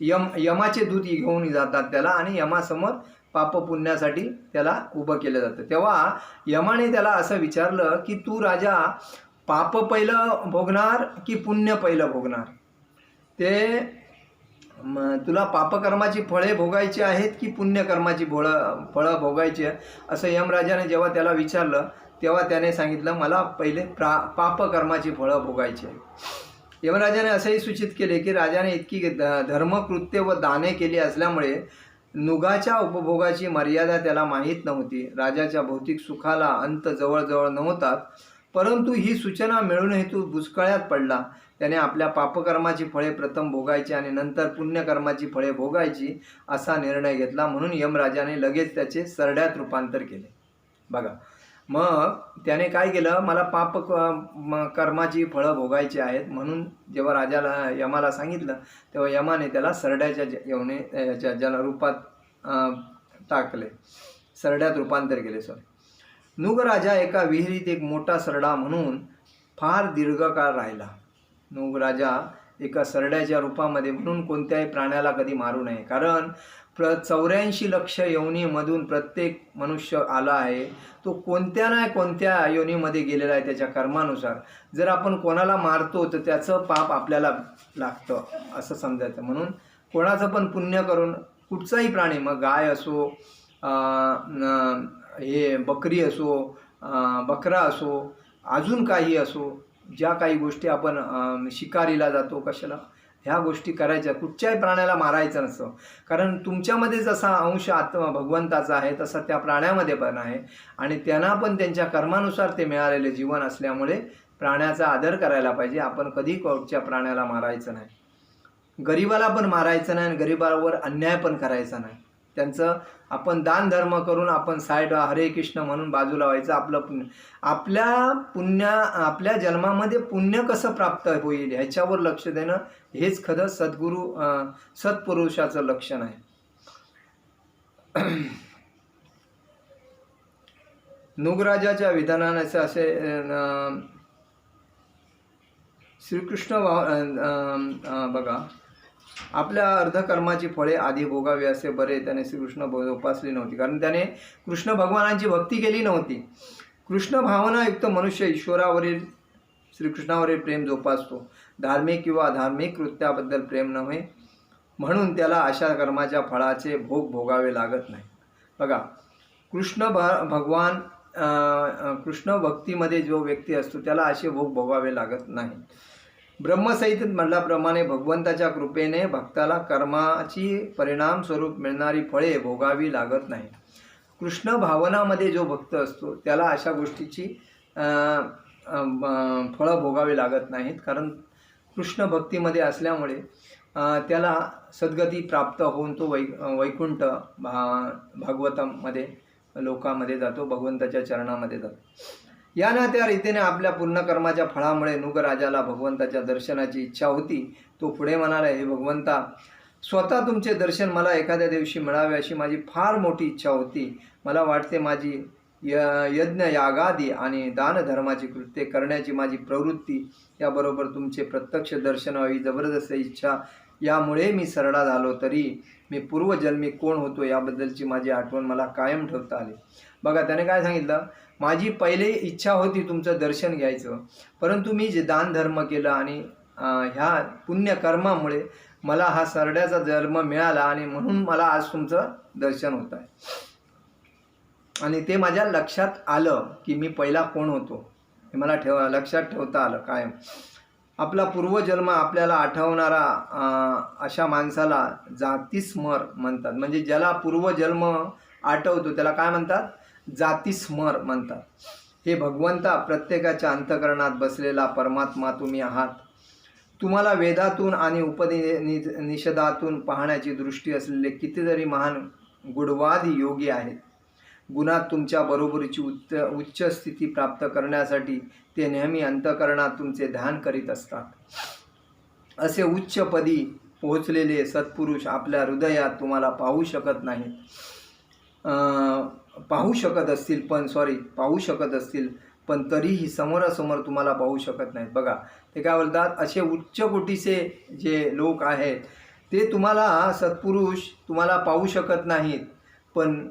यमाचे दूत घेऊन जातात त्याला आणि यमासमोर पापपुण्यासाठी त्याला उभं केलं जातं. तेव्हा यमाने त्याला असं विचारलं की तू राजा पाप पहिलं भोगणार की पुण्य पहिलं भोगणार? ते तुला पापकर्माची फळे भोगायची आहेत की पुण्यकर्माची फळं भोगायची आहे, असं यमराजाने जेव्हा त्याला विचारलं तेव्हा त्याने सांगितलं, मला पहिले पापकर्माची फळं भोगायची आहे. यमराजाने असंही सूचित केले की राजाने इतकी धर्मकृत्य व दाने केली असल्यामुळे नुगाच्या उपभोगाची मर्यादा त्याला माहीत नव्हती. राजाच्या भौतिक सुखाला अंत जवळजवळ नव्हता, परंतु ही सूचना मिळूनही तो दुष्काळात पडला. त्याने आपल्या पापकर्माची फळे प्रथम भोगायची आणि नंतर पुण्यकर्माची फळे भोगायची असा निर्णय घेतला. म्हणून यमराजाने लगेच त्याचे सरड्यात रूपांतर केले. बघा, मग त्याने काय केलं, मला कर्माची फळं भोगायची आहेत म्हणून जेव्हा राजाला यमाला सांगितलं तेव्हा यमाने त्याला सरड्याच्या रूपात टाकले, सरड्यात रूपांतर केले. नुग राजा एका विहिरीत एक मोठा सरडा म्हणून फार दीर्घकाळ राहिला. नुग राजा एका सरड्याच्या रूपामध्ये म्हणून कोणत्याही प्राण्याला कधी मारू नये, कारण 84 लक्ष योनीमधून प्रत्येक मनुष्य आला आहे. तो कोणत्या ना कोणत्या योनीमध्ये गेलेला आहे त्याच्या कर्मानुसार. जर आपण कोणाला मारतो तर त्याचं पाप आपल्याला लागतं असं समजायचं. म्हणून कोणाचं पण पुण्य करून कुठचाही प्राणी, मग गाय असो, हे बकरी असो, बकरा असो, अजून काही असो, ज्या काही गोष्टी आपण शिकारीला जातो कशाला, ह्या गोष्टी करायच्या. कुठच्याही प्राण्याला मारायचं नसतं, कारण तुमच्यामध्ये जसा अंश आत्मा भगवंताचा आहे तसा त्या प्राण्यामध्ये पण आहे आणि त्यांना पण त्यांच्या कर्मानुसार ते मिळालेले जीवन असल्यामुळे प्राण्याचा आदर करायला पाहिजे. आपण कधी कुठच्या प्राण्याला मारायचं नाही, गरिबाला पण मारायचं नाही आणि गरिबावर अन्याय पण करायचा नाही. त्यांचं आपण दान धर्म करून आपण साईड हरे कृष्ण म्हणून बाजूला व्हायचं. आपलं पुण्य, आपल्या जन्मामध्ये पुण्य कसं प्राप्त होईल ह्याच्यावर लक्ष देणं हेच खरं सत्पुरुषाचं लक्षण आहे. नुगराजाच्या विधानाने असे श्रीकृष्ण बघा, आपल्या अर्धकर्माची फळे आधी भोगावी असे बरे त्याने श्रीकृष्ण जोपासली नव्हती, कारण त्याने कृष्ण भगवानांची भक्ती केली नव्हती. कृष्ण भावनायुक्त मनुष्य ईश्वरावरील, श्रीकृष्णावरील प्रेम जोपासतो, धार्मिक किंवा अधार्मिक कृत्याबद्दल प्रेम नव्हे, म्हणून त्याला अशा कर्माच्या फळाचे भोग भोगावे लागत नाही. बघा, कृष्ण भक्तीमध्ये जो व्यक्ती असतो त्याला असे भोग भोगावे लागत नाही. ब्रह्मसंहितेत म्हटल्याप्रमाणे भगवंताच्या कृपेने भक्ताला कर्माची परिणाम स्वरूप मिळणारी फळे भोगावी लागत नाही. कृष्ण भावनामध्ये जो भक्त असतो त्याला अशा गोष्टीची फळं भोगावी लागत नाहीत, कारण कृष्ण भक्तीमध्ये असल्यामुळे त्याला सद्गती प्राप्त होऊन तो वैकुंठ भागवतामध्ये लोकामध्ये जातो, भगवंताच्या चरणामध्ये जातो. या ना त्या रीतीने आपल्या पुण्यकर्माच्या फळामुळे नुगराजाला भगवंताच्या दर्शनाची इच्छा होती. तो पुढे म्हणाला, हे भगवंता, स्वतः तुमचे दर्शन मला एखाद्या दिवशी मिळावे अशी माझी फार मोठी इच्छा होती. मला वाटते माझी यज्ञ यागादी आणि दानधर्माची कृत्ये करण्याची माझी प्रवृत्ती, याबरोबर तुमचे प्रत्यक्ष दर्शन व्हावी जबरदस्त इच्छा, यामुळे मी सरडा झालो, तरी मी पूर्वजन्मी कोण होतो याबद्दलची माझी आठवण मला कायम ठेवता आली. बघा, त्याने काय सांगितलं, माझी पहिले इच्छा होती तुमचं दर्शन घ्यायचं, परंतु मी जे दान धर्म केलं आणि ह्या पुण्यकर्मामुळे मला हा सरड्याचा जन्म मिळाला आणि म्हणून मला आज तुमचं दर्शन होत आहे. आणि ते माझ्या लक्षात आलं की मी पहिला कोण होतो हे मला लक्षात ठेवता आलं कायम. आपला पूर्वजन्म आपल्याला आठवणारा अशा माणसाला जातीस्मर म्हणतात. म्हणजे ज्याला पूर्वजन्म आठवतो त्याला काय म्हणतात, जातीस्मर म्हणतात. हे भगवंता, प्रत्येकाच्या अंतःकरणात बसलेला परमात्मा तुम्ही आहात. तुम्हाला वेदातून आणि उपनिषदातून पाहण्याची दृष्टी असलेले कितीतरी महान गुणवादी योगी आहेत. गुणात तुमच्या बरोबरीची उच्च स्थिती प्राप्त करण्यासाठी ते नेहमी अंतःकरणात तुमचे ध्यान करीत असतात. असे उच्च पदी पोहोचलेले सत्पुरुष आपल्या हृदयात तुम्हाला पाहू शकत असतील पण तरीही समोरासमोर तुम्हाला पाहू शकत नाहीत. बघा, ते काय बोलतात, असे उच्च कोटीचे जे लोक आहेत ते तुम्हाला सत्पुरुष तुम्हाला पाहू शकत नाहीत, पण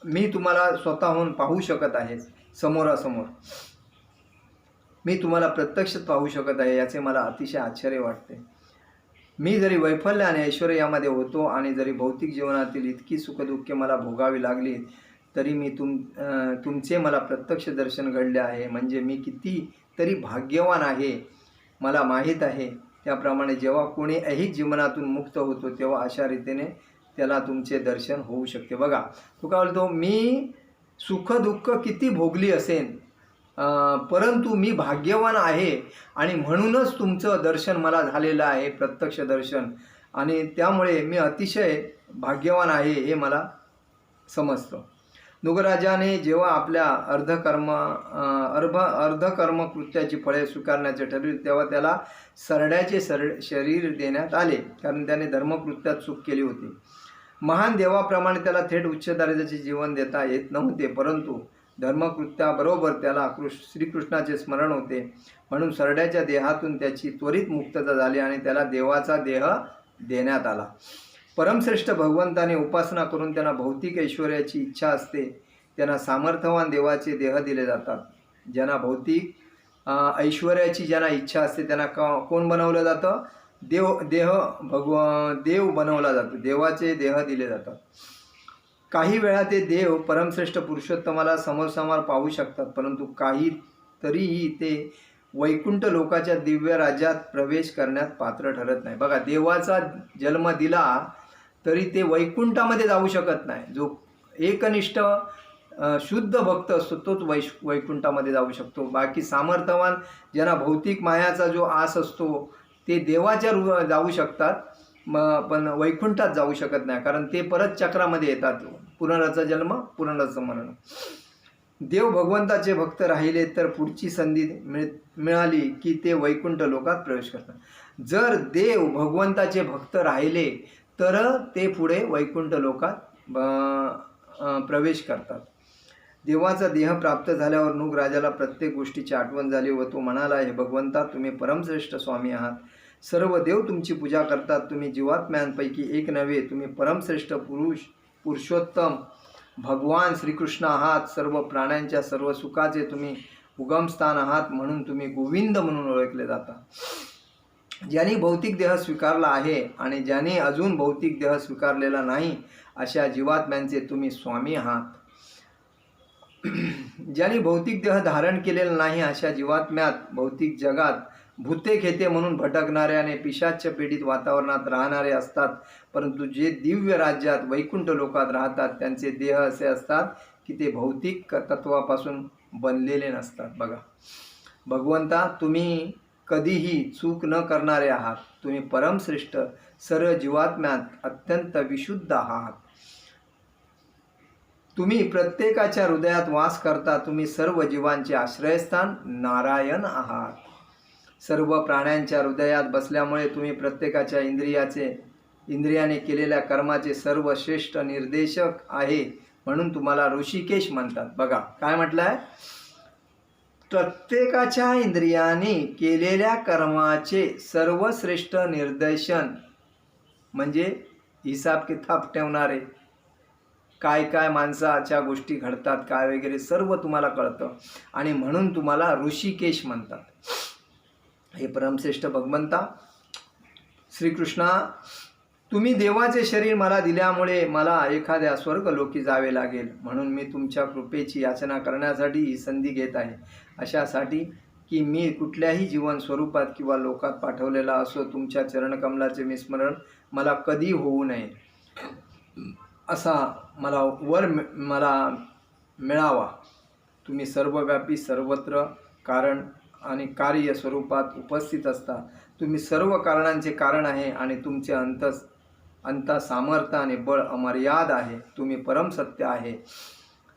मी तुम्हाला स्वतःहून पाहू शकत आहे. समोरासमोर मी तुम्हाला प्रत्यक्षात पाहू शकत आहे, याचे मला अतिशय आश्चर्य वाटते. मी जरी वैफल्य आणि ऐश्वर यामध्ये होतो आणि जरी भौतिक जीवनातील इतकी सुखदुःखे मला भोगावी लागली तरी मी तुमचे मला प्रत्यक्ष दर्शन घडले आहे. म्हणजे मी किती तरी भाग्यवान आहे मला माहीत आहे. त्याप्रमाणे जेव्हा कोणी ऐहिक जीवनातून मुक्त होतो तेव्हा अशा रीतीने त्याला तुमचे दर्शन होऊ शकते. बघा तो काय बोलतो, मी सुखदुःख किती भोगली असेन परंतु मी भाग्यवान आहे आणि म्हणूनच तुमचं दर्शन मला झालेलं आहे, प्रत्यक्ष दर्शन. आणि त्यामुळे मी अतिशय भाग्यवान आहे हे मला समजतं. नृगराजाने जेव्हा आपल्या अर्धकर्म कृत्याची फळे स्वीकारण्याचे ठरविले तेव्हा त्याला सरड्याचे शरीर देण्यात आले, कारण त्याने धर्मकृत्यात चूक केली होती. महान देवाप्रमाणे त्याला थेट उच्च दर्जाचे जीवन देता येत नव्हते, परंतु धर्मकृत्याबरोबर त्याला श्रीकृष्णाचे स्मरण होते, म्हणून सरड्याच्या देहातून त्याची त्वरित मुक्तता झाली आणि त्याला देवाचा देह देण्यात आला. परमश्रेष्ठ भगवंताने उपासना करून त्यांना भौतिक ऐश्वर्याची इच्छा असते त्यांना सामर्थ्यवान देवाचे देह दिले जातात. ज्यांना भौतिक ऐश्वर्याची ज्यांना इच्छा असते त्यांना कोण बनवलं जातं? देव बनवला जातो, देवाचे देह दिले जातात. काही वेळा ते देव परमश्रेष्ठ पुरुषोत्तमाला समोरासमोर पाहू शकतात, परंतु काही तरीही ते वैकुंठ लोकाच्या दिव्य राज्यात प्रवेश करण्यात पात्र ठरत नाही. बघा, देवाचा जन्म दिला तरी ते वैकुंठामध्ये जाऊ शकत नाही. जो एकनिष्ठ शुद्ध भक्त असतो तोच वैकुंठामध्ये जाऊ शकतो. बाकी सामर्थ्यवान ज्यांना भौतिक मायाचा जो आस असतो ते देवाच्या जाऊ शकतात, पण वैकुंठात जाऊ शकत नाही, कारण ते परत चक्रामध्ये येतात. पुनराचा जन्म पुनराचं मरण. देव भगवंताचे भक्त राहिले तर पुढची संधी मिळाली की ते वैकुंठ लोकात प्रवेश करतात. जर देव भगवंताचे भक्त राहिले तर ते पुढे वैकुंठ लोकात प्रवेश करतात. देवाचा देह प्राप्त झाल्यावर नृग राजाला प्रत्येक गोष्टीची आठवण झाली व तो म्हणाला, हे भगवंता, तुम्ही परमश्रेष्ठ स्वामी आहात. सर्व देव तुमची पूजा करतात. तुम्ही जीवात्म्यांपैकी एक नव्हे, तुम्ही परमश्रेष्ठ पुरुषोत्तम भगवान श्रीकृष्ण आहात. सर्व प्राण्यांच्या सर्व सुखाचे तुम्ही उगमस्थान आहात, म्हणून तुम्ही गोविंद म्हणून ओळखले जाता. ज्यांनी भौतिक देह स्वीकारला आहे आणि ज्यांनी अजून भौतिक देह स्वीकारलेला नाही अशा जीवात्म्यांचे तुम्ही स्वामी आहात. ज्यांनी भौतिक देह धारण केलेला नाही अशा जीवात्म्यात भौतिक जगात भूते खेते म्हणून भटकणारे आणि पिशाच्य पीडित वातावरणात राहणारे असतात, परंतु जे दिव्य राज्यात वैकुंठ लोकात राहतात त्यांचे देह असे असतात की ते भौतिक तत्वापासून बनलेले नसतात. बघा भगवंता, तुम्ही कधीही चूक न करणारे आहात. तुम्ही परमश्रेष्ठ सर्व जीवात्म्यात अत्यंत विशुद्ध आहात. तुम्ही प्रत्येकाच्या हृदयात वास करता. तुम्ही सर्व जीवांचे आश्रयस्थान नारायण आहात. सर्व प्राण्यांच्या हृदयात बसल्यामुळे तुम्ही प्रत्येकाच्या इंद्रियाने केलेल्या कर्माचे सर्वश्रेष्ठ निर्देशक आहे, म्हणून तुम्हाला ऋषिकेश म्हणतात. बघा काय म्हटलंय, प्रत्येकाच्या इंद्रियाने केलेल्या कर्माचे सर्वश्रेष्ठ निर्देशन म्हणजे हिसाब किताब ठेवणारे, काय काय माणसाच्या गोष्टी घडतात काय वगैरे सर्व तुम्हाला कळतं आणि म्हणून तुम्हाला ऋषिकेश म्हणतात. हे परमश्रेष्ठ भगवंता श्रीकृष्णा, तुम्ही देवाचे शरीर मला दिल्यामुळे मला एखाद्या स्वर्गलोकी जावे लागेल, म्हणून मी तुमच्या कृपेची याचना करण्यासाठी ही संधी घेत आहे. अशासाठी की मी कुठल्याही जीवन स्वरूपात किंवा लोकात पाठवलेला असो, तुमच्या चरणकमलाचे विस्मरण मला कधी होऊ नये असा मला मिळावा. तुम्ही सर्वव्यापी सर्वत्र कारण आणि कार्य स्वरूपात उपस्थित असता. तुम्ही सर्व कारणांचे कारण आहे आणि तुमचे अंत सामर्थ्य आणि बळ अमर्याद आहे. तुम्ही परम सत्य आहे,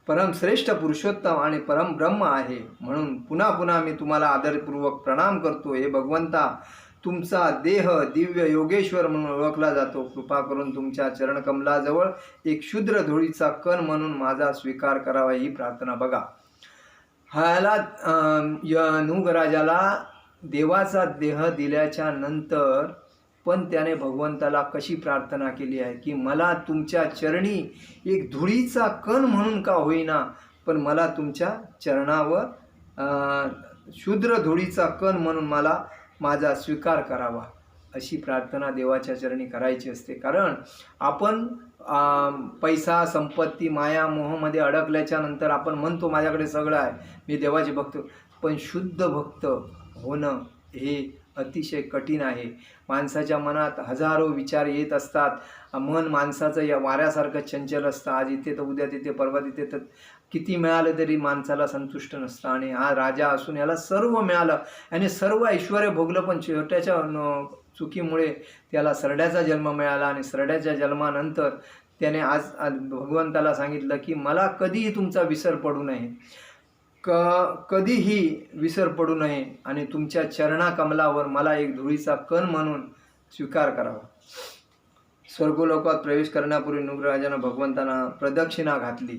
परमश्रेष्ठ पुरुषोत्तम आणि परम ब्रह्म आहे. म्हणून पुन्हा पुन्हा मी तुम्हाला आदरपूर्वक प्रणाम करतो. हे भगवंता, तुमचा देह दिव्य योगेश्वर म्हणून ओळखला जातो. कृपा करून तुमच्या चरणकमलाजवळ एक क्षुद्र धुळीचा कण म्हणून माझा स्वीकार करावा ही प्रार्थना. बघा, ह्याला नृग राजाला देवाचा देह दिल्याच्या नंतर पण त्याने भगवंताला कशी प्रार्थना केली आहे की मला तुमच्या चरणी एक धुळीचा कण म्हणून का होईना, पण मला तुमच्या चरणावर क्षुद्र धुळीचा कण म्हणून मला माझा स्वीकार करावा अशी प्रार्थना देवाच्या चरणी करायची असते. कारण आपण पैसा, संपत्ती, माया, मोहामध्ये अडकल्याच्या नंतर आपण म्हणतो माझ्याकडे सगळं आहे, मी देवाचे भक्त. पण शुद्ध भक्त होणं हे अतिशय कठीण आहे. माणसाच्या मनात हजारो विचार येत असतात. मन माणसाचं या वाऱ्यासारखं चंचल असतं. आज इथे तर उद्या तिथे, परवा तिथे, तर किती मिळालं तरी माणसाला संतुष्ट नसतं. आणि हा राजा असून याला सर्व मिळालं, याने सर्व ऐश्वर्य भोगलं, पण छोट्याच्या चुकीमुळे त्याला सरड्याचा जन्म मिळाला. आणि सरड्याच्या जन्मानंतर त्याने आज भगवंताला सांगितलं की मला कधीही तुमचा विसर पडू नये, कधीही विसर पडू नये, आणि तुमच्या चरणा कमलावर मला एक धुळीचा कण म्हणून स्वीकार करावा. स्वर्गलोकात प्रवेश करण्यापूर्वी नृगराजानं भगवंतांना प्रदक्षिणा घातली.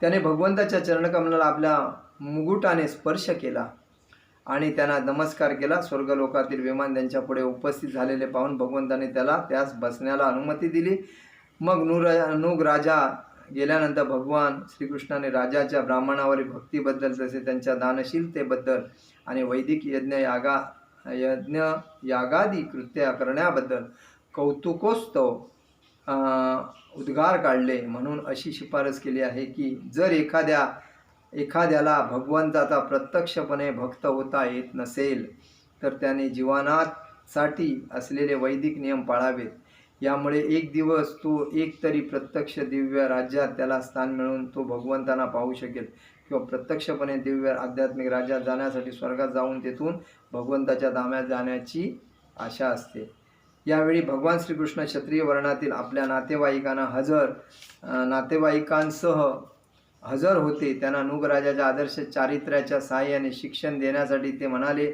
त्याने भगवंताच्या चरणकमलाला आपल्या मुकुटाने स्पर्श केला आणि त्यांना नमस्कार केला. स्वर्गलोकातील विमान त्यांच्या पुढे उपस्थित झालेले पाहून भगवंताने त्यास बसण्याला अनुमती दिली. मग नृग राजा गेल्यानंतर भगवान श्रीकृष्णाने राजाच्या ब्राह्मणावरील भक्तीबद्दल, तसे त्यांच्या दानशीलतेबद्दल आणि वैदिक यज्ञ यागादी कृत्य करण्याबद्दल कौतुकोत्सव उद्गार काढले. म्हणून अशी शिफारस केली आहे की जर एखाद्याला भगवंताचा प्रत्यक्षपणे भक्त होता येत नसेल तर त्याने जीवनासाठी असलेले वैदिक नियम पाळावेत. यामुळे एक दिवस तो एकतरी प्रत्यक्ष दिव्य राज्यात त्याला स्थान मिळून तो भगवंतांना पाहू शकेल, किंवा प्रत्यक्षपणे दिव्य आध्यात्मिक राज्यात जाण्यासाठी स्वर्गात जाऊन तेथून भगवंताच्या धाम्यात जाण्याची आशा असते. यावेळी भगवान श्रीकृष्ण क्षत्रिय वर्णातील आपल्या नातेवाईकांसह हजर होते. त्यांना नृगराजाच्या आदर्श चारित्र्याच्या सहाय्याने शिक्षण देण्यासाठी ते म्हणाले,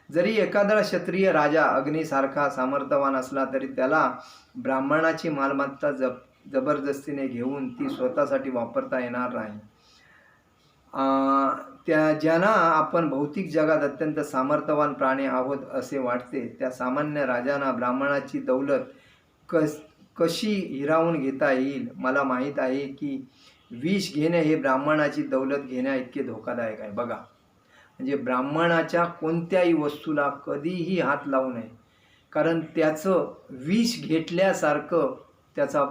जरी एखादा क्षत्रिय राजा अग्नीसारखा सामर्थ्यवान असला तरी त्याला ब्राह्मणाची मालमत्ता जबरदस्तीने घेऊन ती स्वतःसाठी वापरता येणार नाही. ज्यांना आपण भौतिक जगात अत्यंत सामर्थ्यवान प्राणी आहोत असे वाटते, त्या सामान्य राजांना ब्राह्मणाची दौलत कशी हिरावून घेता येईल. मला माहीत आहे की विष घेणे हे ब्राह्मणाची दौलत घेण्या इतके धोकादायक आहे. बघा, म्हणजे ब्राह्मणाच्या कोणत्याही वस्तूला कधीही हात लावू नये, कारण त्याचं विष घेतल्यासारखं त्याचा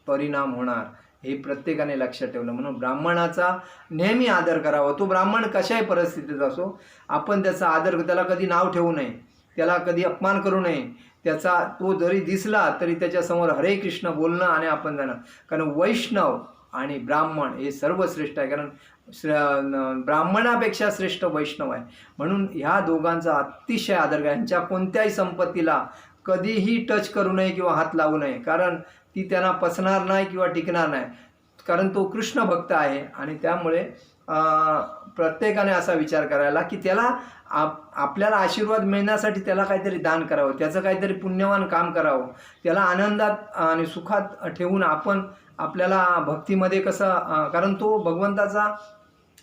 परिणाम होणार, हे प्रत्येकाने लक्षात ठेवलं. म्हणून ब्राह्मणाचा नेहमी आदर करावा. तो ब्राह्मण कशाही परिस्थितीत असो, आपण त्याचा आदर, त्याला कधी नाव ठेवू नये, त्याला कधी अपमान करू नये. तो जरी दिसला तरी त्याच्यासमोर हरे कृष्ण बोलणं आणि आपण जाणं. कारण वैष्णव आणि ब्राह्मण हे सर्वश्रेष्ठ आहे, कारण ब्राह्मणापेक्षा श्रेष्ठ वैष्णव आहे. म्हणून ह्या दोघांचा अतिशय आदर करा. यांच्या कोणत्याही संपत्तीला कधीही टच करू नये किंवा हात लावू नये, कारण ती त्यांना पचणार नाही किंवा टिकणार नाही. कारण तो कृष्ण भक्त आहे. आणि त्यामुळे प्रत्येकाने असा विचार करायला की त्याला आपल्याला आशीर्वाद मिळण्यासाठी त्याला काहीतरी दान करावं, त्याचं काहीतरी पुण्यवान काम करावं, त्याला आनंदात आणि सुखात ठेवून आपण आपल्याला भक्तीमध्ये कसं, कारण तो भगवंताचा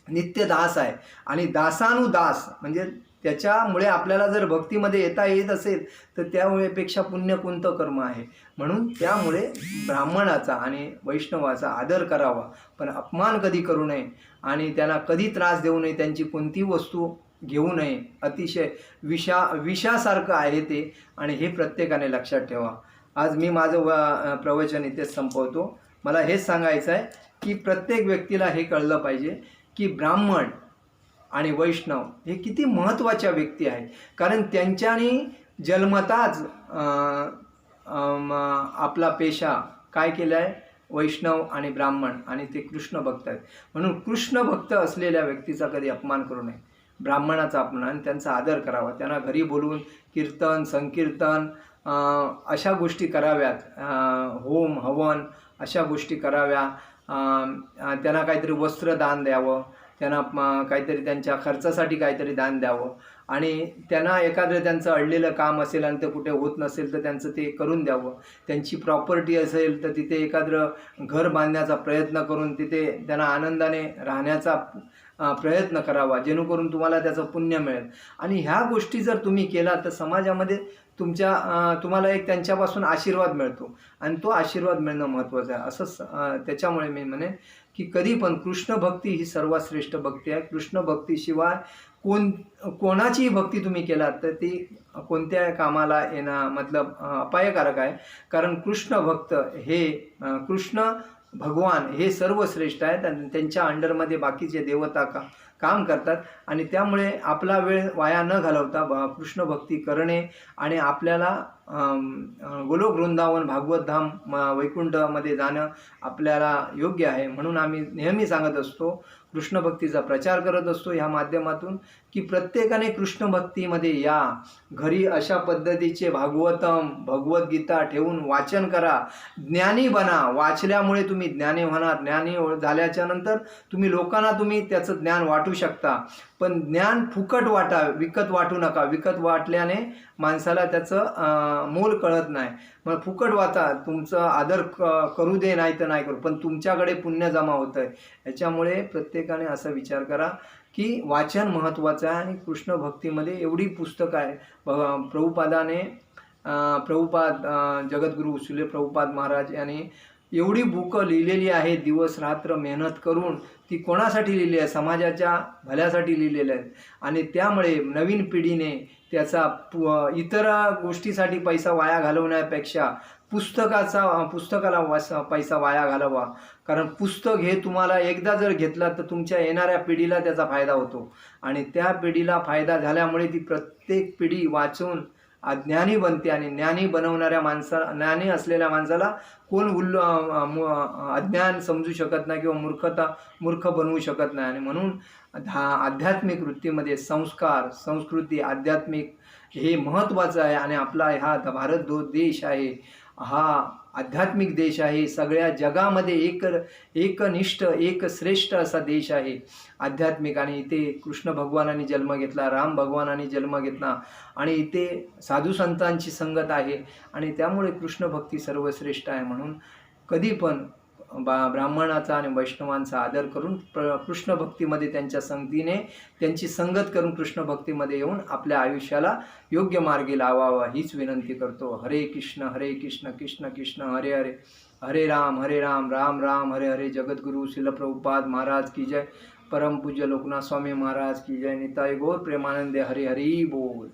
नित्य दास आहे. आणि दासानुदास म्हणजे त्याच्यामुळे आपल्याला जर भक्तीमध्ये येता येत असेल तर त्यावेळेपेक्षा पुण्य कोणतं कर्म आहे. म्हणून त्यामुळे ब्राह्मणाचा आणि वैष्णवाचा आदर करावा, पण अपमान कधी करू नये आणि त्यांना कधी त्रास देऊ नये, त्यांची कोणती वस्तू घेऊ नये. अतिशय विषासारखं आहे ते, आणि हे प्रत्येकाने लक्षात ठेवा. आज मी माझं प्रवचन इथेच संपवतो. मला हेच सांगायचं आहे की प्रत्येक व्यक्तीला हे कळलं पाहिजे की ब्राह्मण आणि वैष्णव हे किती महत्त्वाच्या व्यक्ती आहेत. कारण त्यांच्यानी जन्मताच आपला पेशा काय केला आहे, वैष्णव आणि ब्राह्मण, आणि ते कृष्ण भक्त आहेत. म्हणून कृष्ण भक्त असलेल्या व्यक्तीचा कधी अपमान करू नये, ब्राह्मणाचा अपमान, त्यांचा आदर करावा. त्यांना घरी बोलवून कीर्तन, संकीर्तन अशा गोष्टी कराव्यात, होम हवन अशा गोष्टी कराव्या. त्यांना काहीतरी वस्त्रदान द्यावं, त्यांना काहीतरी त्यांच्या खर्चासाठी काहीतरी दान द्यावं. आणि त्यांना एखादं त्यांचं अडलेलं काम असेल आणि ते कुठे होत नसेल तर त्यांचं ते करून द्यावं. त्यांची प्रॉपर्टी असेल तर तिथे एखादं घर बांधण्याचा प्रयत्न करून तिथे त्यांना आनंदाने राहण्याचा प्रयत्न करावा, जेणेकरून तुम्हाला त्याचं पुण्य मिळेल. आणि ह्या गोष्टी जर तुम्ही केला तर समाजामध्ये तुम्हाला एक त्यांच्यापासून आशीर्वाद मिळतो, आणि तो आशीर्वाद मिळणं महत्त्वाचं आहे. असंच त्याच्यामुळे मी म्हणेन की कधी पण कृष्ण भक्ती ही सर्वात श्रेष्ठ भक्ती आहे. कृष्ण भक्तीशिवाय कोणाचीही भक्ती तुम्ही केलात तर ती कोणत्या कामाला येणं मतलब अपायकारक आहे. कारण कृष्ण भक्त हे कृष्ण भगवान हे सर्वश्रेष्ठ आहेत आणि त्यांच्या अंडरमध्ये बाकीचे देवता काम करतात आणि त्यामुळे आपला वेळ वाया न घालवता कृष्ण भक्ती करणे आणि आपल्याला गोलोक वृंदावन भागवत धाम वैकुंठमध्ये जाणं आपल्याला योग्य आहे. म्हणून आम्ही नेहमी सांगत असतो, कृष्ण भक्तीचा प्रचार करत असतो ह्या माध्यमातून की प्रत्येकाने कृष्ण भक्तीमध्ये या. घरी अशा पद्धतीचे भागवतम भगवद्गीता ठेवून वाचन करा, ज्ञानी बना. वाचल्यामुळे तुम्ही ज्ञानी होणार. ज्ञानी झाल्याच्या नंतर तुम्ही लोकांना त्याचं ज्ञान वाटू शकता. पण ज्ञान फुकट वाटा, विकत वाटू नका. विकत वाटल्याने माणसाला त्याचं मोल कळत नाही. मग फुकट वाचा, तुमचं आदर करू दे नाही तर नाही करू, पण तुमच्याकडे पुण्य जमा होतं आहे. याच्यामुळे प्रत्येकाने असा विचार करा की वाचन महत्त्वाचं आहे आणि कृष्ण भक्तीमध्ये एवढी पुस्तकं आहे. प्रभुपाद जगद्गुरू शिले प्रभुपाद महाराज यांनी एवढी बुकं लिहिलेली आहे. दिवस रात्र मेहनत करून ती कोणासाठी लिहिली आहे? समाजाच्या भल्यासाठी लिहिलेल्या आहेत. आणि त्यामुळे नवीन पिढीने त्याचा इतर गोष्टीसाठी पैसा वाया घालवण्यापेक्षा पुस्तकाला पैसा वाया घालवा. कारण पुस्तक हे तुम्हाला एकदा जर घेतला तर तुमच्या येणाऱ्या पिढीला त्याचा फायदा होतो आणि त्या पिढीला फायदा झाल्यामुळे ती प्रत्येक पिढी वाचून ज्ञानी बनते आणि ज्ञानी असलेल्या माणसाला कोण अज्ञान समजू शकत नाही किंवा मूर्ख बनवू शकत नाही. आणि म्हणून आध्यात्मिक वृत्तीमध्ये संस्कृती आध्यात्मिक हे महत्त्वाचं आहे. आणि आपला हा भारत देश आहे, हा आध्यात्मिक देश आहे. सगळ्या जगामध्ये एकनिष्ठ एक श्रेष्ठ असा देश आहे आध्यात्मिक. आणि इथे कृष्ण भगवानांनी जन्म घेतला, राम भगवानांनी जन्म घेतला आणि इथे साधू संतांची संगत आहे आणि त्यामुळे कृष्ण भक्ती सर्वश्रेष्ठ आहे. म्हणून कधी पण ब्राह्मणाचा आणि वैष्णवांचा आदर करून कृष्ण भक्तीमध्ये त्यांच्या संगतीने त्यांची संगत करून कृष्ण भक्तीमध्ये येऊन आपल्या आयुष्याला योग्य मार्गी लावावा हीच विनंती करतो. हरे कृष्ण कृष्ण कृष्ण हरे हरे, हरे राम राम राम हरे हरे. जगद्गुरु श्रील प्रभुपाद महाराज की जय. परम पूज्य लोकनाथ स्वामी महाराज की जय. निताई गौर प्रेमानंदे. हरि हरि बोल.